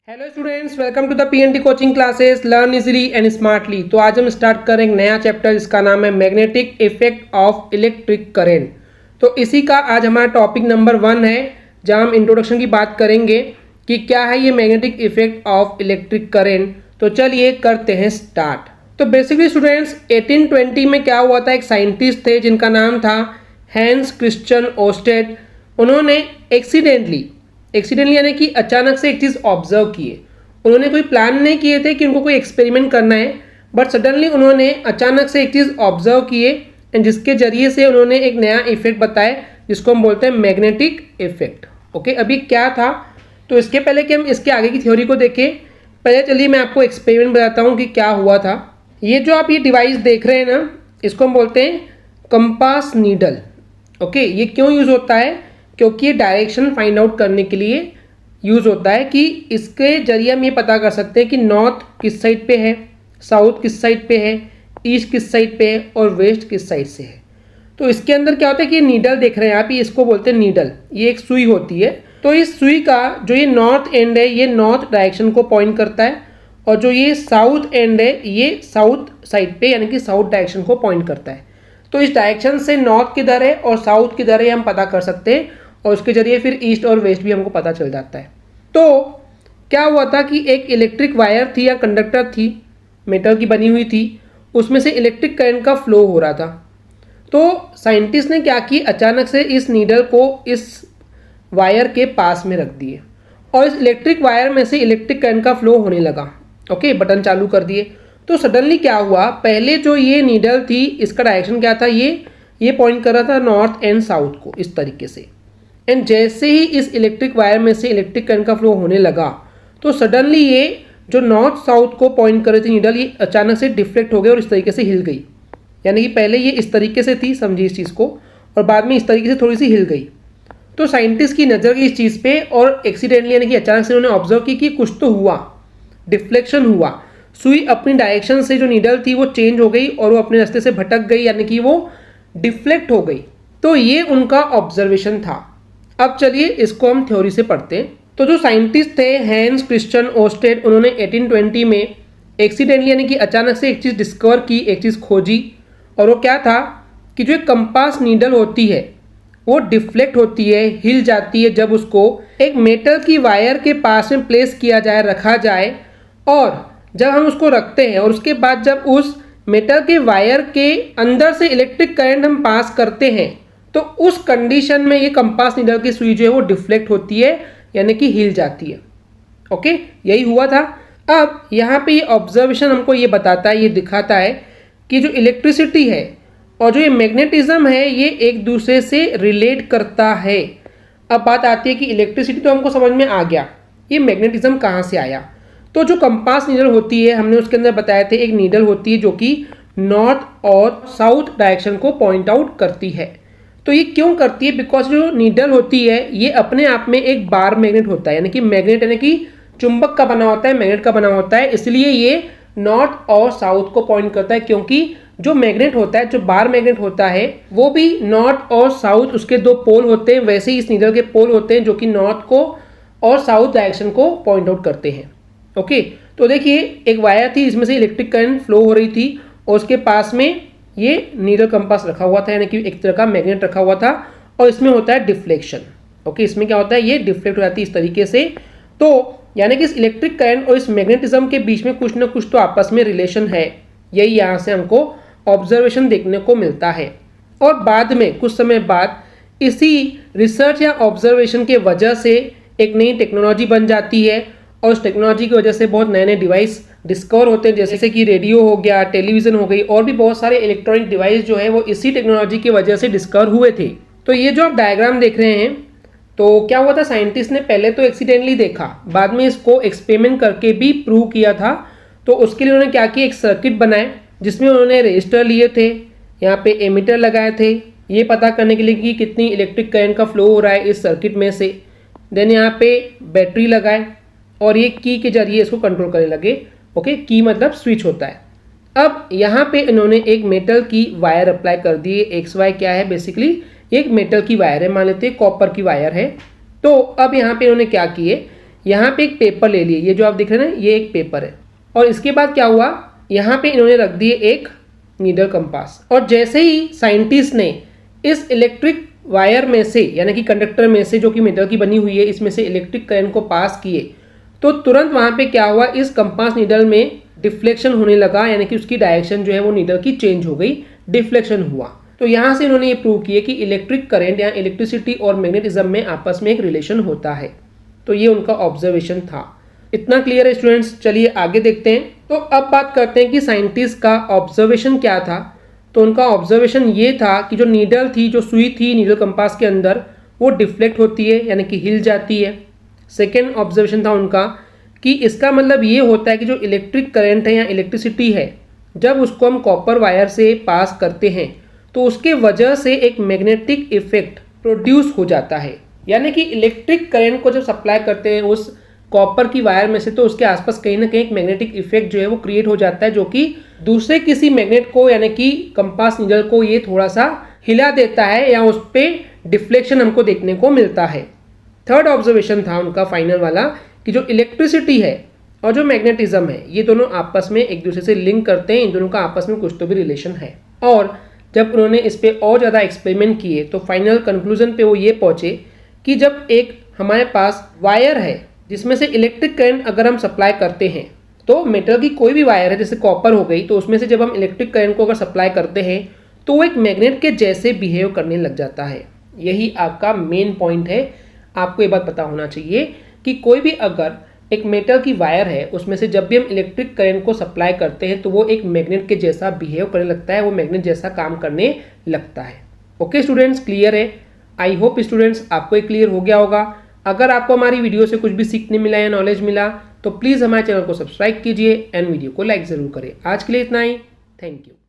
Hello students, welcome to the PNT coaching classes learn easily and smartly. तो आज हम start करेंगे नया चैप्टर जिसका नाम है magnetic effect of electric current. तो इसी का आज हमारा टॉपिक नंबर 1 है, जहां हम इंट्रोडक्शन की बात करेंगे कि क्या है ये magnetic effect of electric current. तो चलिए करते हैं स्टार्ट। तो बेसिकली स्टूडेंट्स 1820 में क्या हुआ था, एक साइंटिस्ट थे जिनका नाम था हैंस क्रिश्चियन ओस्टेड। उन्होंने एक्सीडेंटली यानी कि अचानक से एक चीज़ ऑब्जर्व किए। उन्होंने कोई प्लान नहीं किए थे कि उनको कोई एक्सपेरिमेंट करना है, बट सडनली उन्होंने अचानक से एक चीज़ ऑब्जर्व किए एंड जिसके जरिए से उन्होंने एक नया इफेक्ट बताया जिसको हम बोलते हैं मैग्नेटिक इफेक्ट। ओके, अभी क्या था, तो इसके पहले कि हम इसके आगे की थ्योरी को देखें, पहले चलिए मैं आपको एक्सपेरिमेंट बताता हूँ कि क्या हुआ था। ये जो आप ये डिवाइस देख रहे हैं ना, इसको हम बोलते हैं कंपास नीडल। ओके, ये क्यों यूज़ होता है, क्योंकि ये डायरेक्शन फाइंड आउट करने के लिए यूज़ होता है कि इसके जरिए हम ये पता कर सकते हैं कि नॉर्थ किस साइड पे है, साउथ किस साइड पे है, ईस्ट किस साइड पे है और वेस्ट किस साइड से है। तो इसके अंदर क्या होता है कि ये नीडल देख रहे हैं आप, इसको बोलते हैं नीडल। ये एक सुई होती है, तो इस सुई का जो ये नॉर्थ एंड है ये नॉर्थ डायरेक्शन को पॉइंट करता है और जो ये साउथ एंड है ये साउथ साइड पे यानी कि साउथ डायरेक्शन को पॉइंट करता है। तो इस डायरेक्शन से नॉर्थ किधर है और साउथ किधर है हम पता कर सकते हैं और उसके जरिए फिर ईस्ट और वेस्ट भी हमको पता चल जाता है। तो क्या हुआ था कि एक इलेक्ट्रिक वायर थी या कंडक्टर थी, मेटल की बनी हुई थी, उसमें से इलेक्ट्रिक करंट का फ्लो हो रहा था। तो साइंटिस्ट ने क्या किया, अचानक से इस नीडल को इस वायर के पास में रख दिए और इस इलेक्ट्रिक वायर में से इलेक्ट्रिक करंट का फ्लो होने लगा। ओके, बटन चालू कर दिए तो सडनली क्या हुआ, पहले जो ये नीडल थी इसका डायरेक्शन क्या था, ये पॉइंट कर रहा था नॉर्थ एंड साउथ को इस तरीके से। एंड जैसे ही इस इलेक्ट्रिक वायर में से इलेक्ट्रिक करंट का फ्लो होने लगा तो सडनली ये जो नॉर्थ साउथ को पॉइंट कर रही थी नीडल, ये अचानक से डिफ्लेक्ट हो गई और इस तरीके से हिल गई। यानी कि पहले ये इस तरीके से थी, समझिए इस चीज़ को, और बाद में इस तरीके से थोड़ी सी हिल गई। तो साइंटिस्ट की नज़र गई इस चीज़ पे और एक्सीडेंटली यानी कि अचानक से उन्होंने ऑब्जर्व की कि कुछ तो हुआ, डिफ्लेक्शन हुआ। सुई अपनी डायरेक्शन से जो नीडल थी वो चेंज हो गई और वो अपने रास्ते से भटक गई, यानी कि वो डिफ्लेक्ट हो गई। तो ये उनका ऑब्जर्वेशन था। अब चलिए इसको हम थ्योरी से पढ़ते हैं। तो जो साइंटिस्ट थे हैंस क्रिश्चियन ओस्टेड, उन्होंने 1820 में एक्सीडेंटली यानी कि अचानक से एक चीज़ डिस्कवर की, एक चीज़ खोजी, और वो क्या था कि जो एक कंपास नीडल होती है वो डिफ्लेक्ट होती है, हिल जाती है जब उसको एक मेटल की वायर के पास में प्लेस किया जाए, रखा जाए। और जब हम उसको रखते हैं और उसके बाद जब उस मेटल के वायर के अंदर से इलेक्ट्रिक करंट हम पास करते हैं तो उस कंडीशन में ये कंपास नीडल की सुई जो है वो डिफ्लेक्ट होती है यानी कि हिल जाती है। ओके, यही हुआ था। अब यहाँ पे ये ऑब्जर्वेशन हमको ये बताता है, ये दिखाता है कि जो इलेक्ट्रिसिटी है और जो ये मैग्नेटिज्म है ये एक दूसरे से रिलेट करता है। अब बात आती है कि इलेक्ट्रिसिटी तो हमको समझ में आ गया, ये मैग्नेटिज्म कहाँ से आया। तो जो कंपास नीडल होती है, हमने उसके अंदर बताए थे, एक नीडल होती है जो कि नॉर्थ और साउथ डायरेक्शन को पॉइंट आउट करती है। तो ये क्यों करती है, बिकॉज जो नीडल होती है ये अपने आप में एक बार मैग्नेट होता है, यानी कि मैग्नेट यानी कि चुंबक का बना होता है, मैग्नेट का बना होता है, इसलिए ये नॉर्थ और साउथ को पॉइंट करता है। क्योंकि जो मैग्नेट होता है, जो बार मैग्नेट होता है, वो भी नॉर्थ और साउथ उसके दो पोल होते हैं, वैसे ही इस नीडल के पोल होते हैं जो कि नॉर्थ को और साउथ डायरेक्शन को पॉइंट आउट करते हैं। ओके, तो देखिए एक वायर थी जिसमें से इलेक्ट्रिक करंट फ्लो हो रही थी और उसके पास में ये नीडल कंपास रखा हुआ था, यानी कि एक तरह का मैग्नेट रखा हुआ था, और इसमें होता है डिफ्लेक्शन। ओके, इसमें क्या होता है, ये डिफ्लेक्ट हो जाती है इस तरीके से। तो यानी कि इस इलेक्ट्रिक करंट और इस मैग्नेटिज्म के बीच में कुछ ना कुछ तो आपस में रिलेशन है। यही यहाँ से हमको ऑब्जर्वेशन देखने को मिलता है। और बाद में कुछ समय बाद इसी रिसर्च या ऑब्जर्वेशन के वजह से एक नई टेक्नोलॉजी बन जाती है और उस टेक्नोलॉजी की वजह से बहुत नए नए डिवाइस डिस्कवर होते हैं, जैसे कि रेडियो हो गया, टेलीविज़न हो गई, और भी बहुत सारे इलेक्ट्रॉनिक डिवाइस जो है वो इसी टेक्नोलॉजी की वजह से डिस्कवर हुए थे। तो ये जो आप डायग्राम देख रहे हैं, तो क्या हुआ था, साइंटिस्ट ने पहले तो एक्सीडेंटली देखा, बाद में इसको एक्सपेरिमेंट करके भी प्रूव किया था। तो उसके लिए उन्होंने क्या किया, एक सर्किट बनाए जिसमें उन्होंने रजिस्टर लिए थे, यहाँ पे एमीटर लगाए थे, ये पता करने के लिए कि कितनी इलेक्ट्रिक करंट का फ्लो हो रहा है इस सर्किट में से। देन यहाँ पे बैटरी लगाए और ये की के जरिए इसको कंट्रोल करने लगे। ओके, की मतलब स्विच होता है। अब यहाँ पे इन्होंने एक मेटल की वायर अप्लाई कर दी है। एक्स वाई क्या है, बेसिकली एक मेटल की वायर है, मान लेते हैं कॉपर की वायर है। तो अब यहाँ पे इन्होंने क्या किए, यहाँ पे एक पेपर ले लिए, ये जो आप दिख रहे हैं ना ये एक पेपर है, और इसके बाद क्या हुआ, यहाँ पे इन्होंने रख दिए एक नीडल कंपास। और जैसे ही साइंटिस्ट ने इस इलेक्ट्रिक वायर में से यानी कि कंडक्टर में से जो कि मेटल की बनी हुई है इसमें से इलेक्ट्रिक करंट को पास किए तो तुरंत वहाँ पे क्या हुआ, इस कंपास नीडल में डिफ्लेक्शन होने लगा, यानी कि उसकी डायरेक्शन जो है वो नीडल की चेंज हो गई, डिफ्लेक्शन हुआ। तो यहाँ से इन्होंने ये प्रूव किया कि इलेक्ट्रिक करंट या इलेक्ट्रिसिटी और मैग्नेटिज्म में आपस में एक रिलेशन होता है। तो ये उनका ऑब्जर्वेशन था। इतना क्लियर है स्टूडेंट्स? चलिए आगे देखते हैं। तो अब बात करते हैं कि साइंटिस्ट का ऑब्जर्वेशन क्या था। तो उनका ऑब्जर्वेशन ये था कि जो नीडल थी, जो सुई थी नीडल कंपास के अंदर, वो डिफ्लेक्ट होती है यानी कि हिल जाती है। सेकेंड ऑब्जर्वेशन था उनका कि इसका मतलब ये होता है कि जो इलेक्ट्रिक करंट है या इलेक्ट्रिसिटी है, जब उसको हम कॉपर वायर से पास करते हैं तो उसके वजह से एक मैग्नेटिक इफेक्ट प्रोड्यूस हो जाता है। यानी कि इलेक्ट्रिक करंट को जब सप्लाई करते हैं उस कॉपर की वायर में से तो उसके आसपास कहीं ना कहीं एक मैग्नेटिक इफेक्ट जो है वो क्रिएट हो जाता है, जो कि दूसरे किसी मैग्नेट को यानी कि कंपास नीडल को ये थोड़ा सा हिला देता है या उस पर डिफ्लेक्शन हमको देखने को मिलता है। थर्ड ऑब्जर्वेशन था उनका फाइनल वाला कि जो इलेक्ट्रिसिटी है और जो मैग्नेटिज्म है ये दोनों आपस में एक दूसरे से लिंक करते हैं, इन दोनों का आपस में कुछ तो भी रिलेशन है। और जब उन्होंने इस पर और ज़्यादा एक्सपेरिमेंट किए तो फाइनल कंक्लूजन पे वो ये पहुँचे कि जब एक हमारे पास वायर है जिसमें से इलेक्ट्रिक करंट अगर हम सप्लाई करते हैं, तो मेटल की कोई भी वायर है जैसे कॉपर हो गई, तो उसमें से जब हम इलेक्ट्रिक करंट को अगर सप्लाई करते हैं तो वो एक मैग्नेट के जैसे बिहेव करने लग जाता है। यही आपका मेन पॉइंट है। आपको ये बात पता होना चाहिए कि कोई भी अगर एक मेटल की वायर है उसमें से जब भी हम इलेक्ट्रिक करंट को सप्लाई करते हैं तो वो एक मैग्नेट के जैसा बिहेव करने लगता है, वो मैग्नेट जैसा काम करने लगता है। ओके स्टूडेंट्स, क्लियर है? आई होप स्टूडेंट्स आपको ये क्लियर हो गया होगा। अगर आपको हमारी वीडियो से कुछ भी सीखने मिला या नॉलेज मिला तो प्लीज़ हमारे चैनल को सब्सक्राइब कीजिए एंड वीडियो को लाइक ज़रूर करें। आज के लिए इतना ही। Thank you.